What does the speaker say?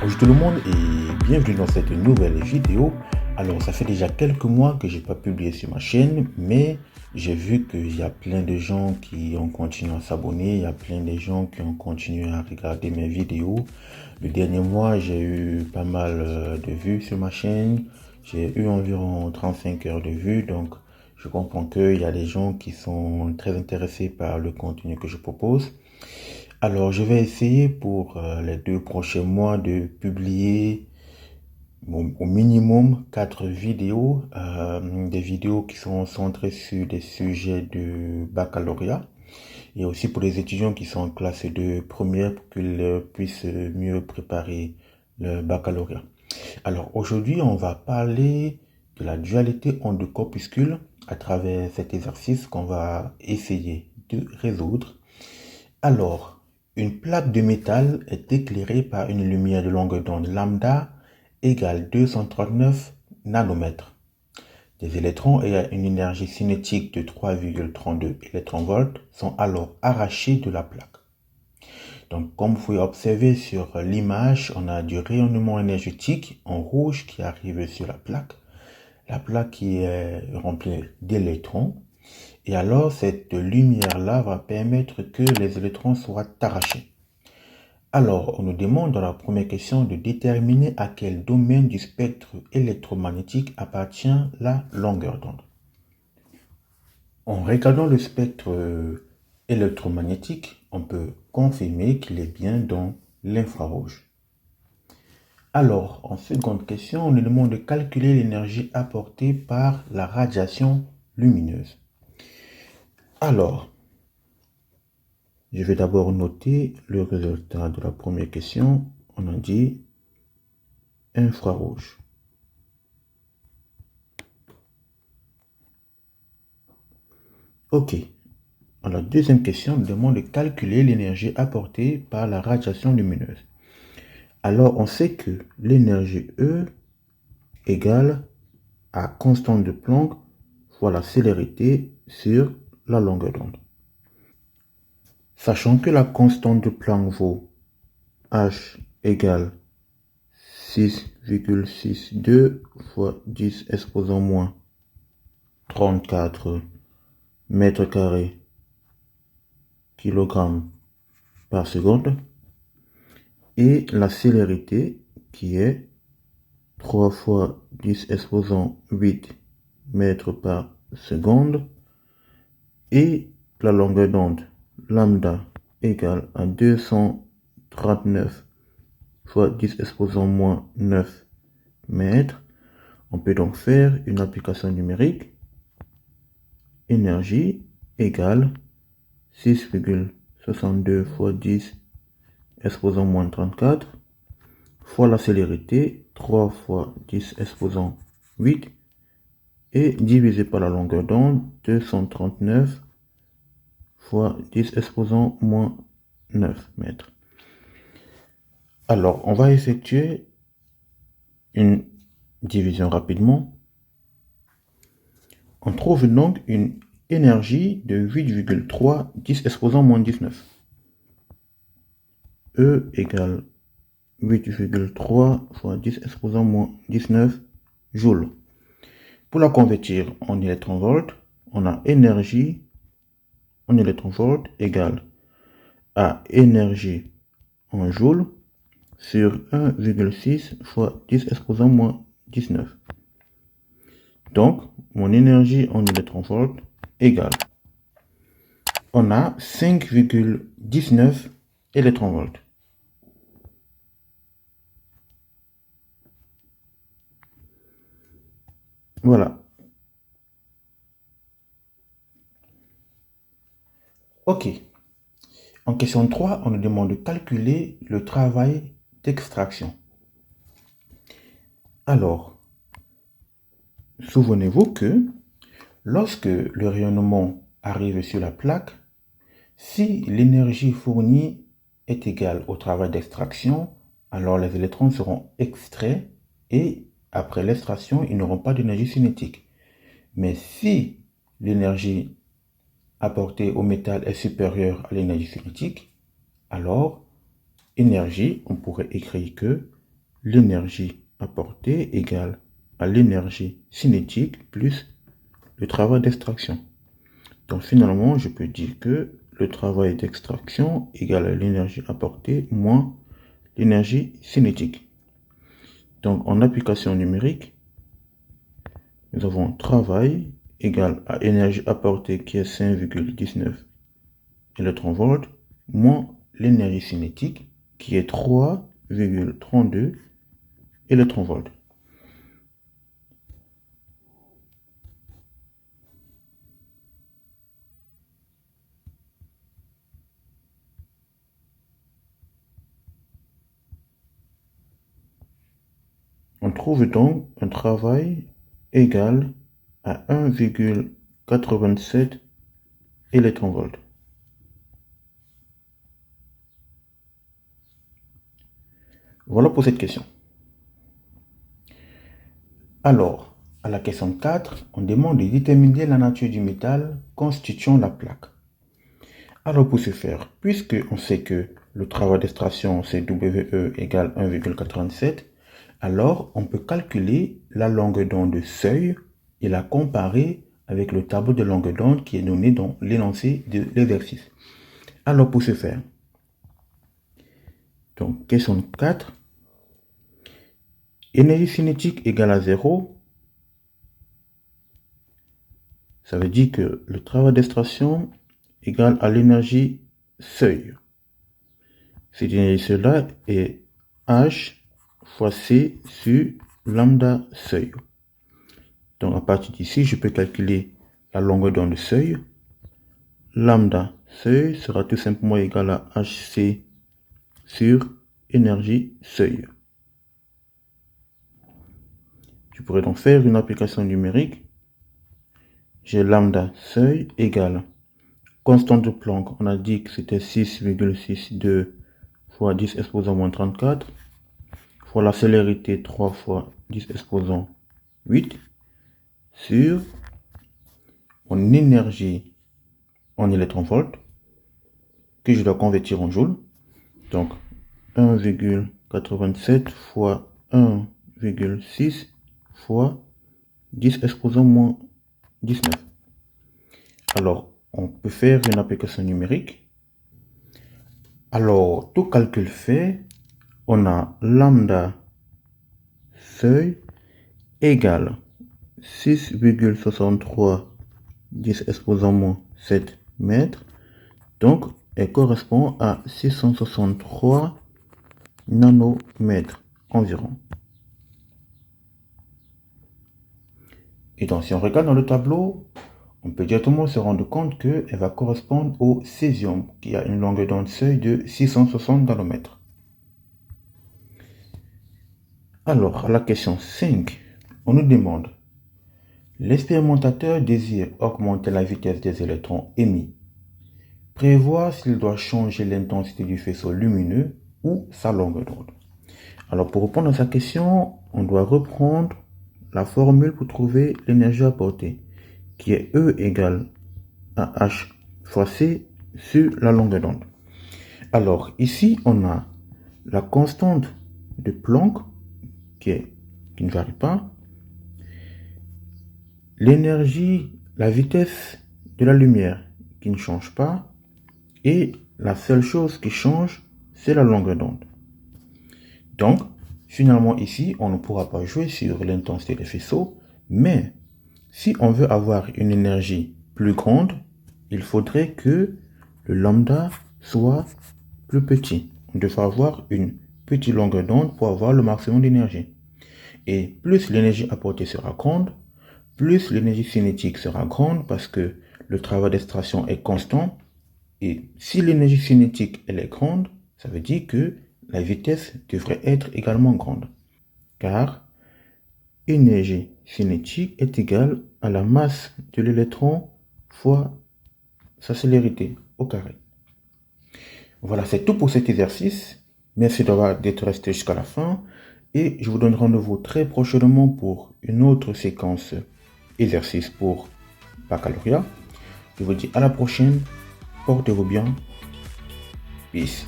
Bonjour tout le monde et bienvenue dans cette nouvelle vidéo. Alors ça fait déjà quelques mois que j'ai pas publié sur ma chaîne, mais j'ai vu qu'il y a plein de gens qui ont continué à s'abonner, il y a plein de gens qui ont continué à regarder mes vidéos. Le dernier mois, j'ai eu pas mal de vues sur ma chaîne, j'ai eu environ 35 heures de vues, donc je comprends qu'il y a des gens qui sont très intéressés par le contenu que je propose. Alors, je vais essayer pour les 2 prochains mois de publier au minimum 4 vidéos, des vidéos qui sont centrées sur des sujets de baccalauréat et aussi pour les étudiants qui sont en classe de première pour qu'ils puissent mieux préparer le baccalauréat. Alors, aujourd'hui, on va parler de la dualité onde-corpuscule à travers cet exercice qu'on va essayer de résoudre. Alors, une plaque de métal est éclairée par une lumière de longueur d'onde lambda égale 239 nanomètres. Des électrons ayant une énergie cinétique de 3,32 électronvolts sont alors arrachés de la plaque. Donc, comme vous pouvez observer sur l'image, on a du rayonnement énergétique en rouge qui arrive sur la plaque qui est remplie d'électrons. Et alors, cette lumière-là va permettre que les électrons soient arrachés. Alors, on nous demande dans la première question de déterminer à quel domaine du spectre électromagnétique appartient la longueur d'onde. En regardant le spectre électromagnétique, on peut confirmer qu'il est bien dans l'infrarouge. Alors, en seconde question, on nous demande de calculer l'énergie apportée par la radiation lumineuse. Alors, je vais d'abord noter le résultat de la première question. On a dit infrarouge. Ok. À la deuxième question, on nous demande de calculer l'énergie apportée par la radiation lumineuse. Alors, on sait que l'énergie E égale à constante de Planck fois la célérité sur la longueur d'onde. Sachant que la constante de Planck vaut H égale 6,62 fois 10 exposant moins 34 mètres carrés kg par seconde, et la célérité qui est 3 fois 10 exposant 8 mètres par seconde, et la longueur d'onde lambda égale à 239 fois 10 exposant moins 9 mètres. On peut donc faire une application numérique. Énergie égale 6,62 fois 10 exposant moins 34 fois la célérité 3 fois 10 exposant 8 et divisé par la longueur d'onde 239 fois 10 exposant moins 9 mètres. Alors, on va effectuer une division rapidement. On trouve donc une énergie de 8,3 10 exposant moins 19. E égale 8,3 fois 10 exposant moins 19 joules. Pour la convertir en électronvolts, on a énergie en électronvolts égale à énergie en joules sur 1,6 fois 10 exposant moins 19. Donc, mon énergie en électronvolts égale, on a 5,19 électronvolts. Voilà. Ok. En question 3, on nous demande de calculer le travail d'extraction. Alors, souvenez-vous que lorsque le rayonnement arrive sur la plaque, si l'énergie fournie est égale au travail d'extraction, alors les électrons seront extraits et après l'extraction, ils n'auront pas d'énergie cinétique. Mais si l'énergie apportée au métal est supérieure à l'énergie cinétique, alors énergie, on pourrait écrire que l'énergie apportée égale à l'énergie cinétique plus le travail d'extraction. Donc finalement, je peux dire que le travail d'extraction égale à l'énergie apportée moins l'énergie cinétique. Donc en application numérique, nous avons travail égale à énergie apportée qui est 5,19 électronvolts moins l'énergie cinétique qui est 3,32 électronvolts. On trouve donc un travail égal à 1,87 électronvolts. Voilà pour cette question. Alors, à la question 4, on demande de déterminer la nature du métal constituant la plaque. Alors pour ce faire, puisque on sait que le travail d'extraction c'est WE égale 1,87, alors on peut calculer la longueur d'onde seuil et la comparer avec le tableau de longueur d'onde qui est donné dans l'énoncé de l'exercice. Alors pour ce faire, donc question 4, énergie cinétique égale à 0, ça veut dire que le travail d'extraction égale à l'énergie seuil. Cette énergie seuil-là est H fois C sur lambda seuil. Donc à partir d'ici, je peux calculer la longueur d'onde seuil. Lambda seuil sera tout simplement égal à HC sur énergie seuil. Je pourrais donc faire une application numérique. J'ai lambda seuil égale constante de Planck. On a dit que c'était 6,62 fois 10 exposant moins 34 fois la célérité 3 fois 10 exposant 8 sur mon énergie en électronvolts que je dois convertir en joules. Donc 1,87 fois 1,6 fois 10 exposant moins 19. Alors, on peut faire une application numérique. Alors, tout calcul fait, on a lambda seuil égale 6,63 10 exposant moins 7 mètres. Donc, elle correspond à 663 nanomètres environ. Et donc, si on regarde dans le tableau, on peut directement se rendre compte qu'elle va correspondre au césium, qui a une longueur d'onde seuil de 660 nanomètres. Alors, à la question 5, on nous demande, l'expérimentateur désire augmenter la vitesse des électrons émis. Prévoir s'il doit changer l'intensité du faisceau lumineux ou sa longueur d'onde. Alors, pour répondre à sa question, on doit reprendre la formule pour trouver l'énergie apportée, qui est E égale à H fois C sur la longueur d'onde. Alors, ici, on a la constante de Planck, qui ne varie pas, l'énergie, la vitesse de la lumière, qui ne change pas, et la seule chose qui change, c'est la longueur d'onde. Donc, finalement, ici, on ne pourra pas jouer sur l'intensité des faisceaux, mais si on veut avoir une énergie plus grande, il faudrait que le lambda soit plus petit. On devrait avoir une petite longueur d'onde pour avoir le maximum d'énergie. Et plus l'énergie apportée sera grande, plus l'énergie cinétique sera grande parce que le travail d'extraction est constant. Et si l'énergie cinétique elle est grande, ça veut dire que la vitesse devrait être également grande. Car énergie cinétique est égale à la masse de l'électron fois sa célérité au carré. Voilà, c'est tout pour cet exercice. Merci d'être resté jusqu'à la fin. Et je vous donne rendez-vous très prochainement pour une autre séquence exercice pour baccalauréat. Je vous dis à la prochaine. Portez-vous bien. Peace.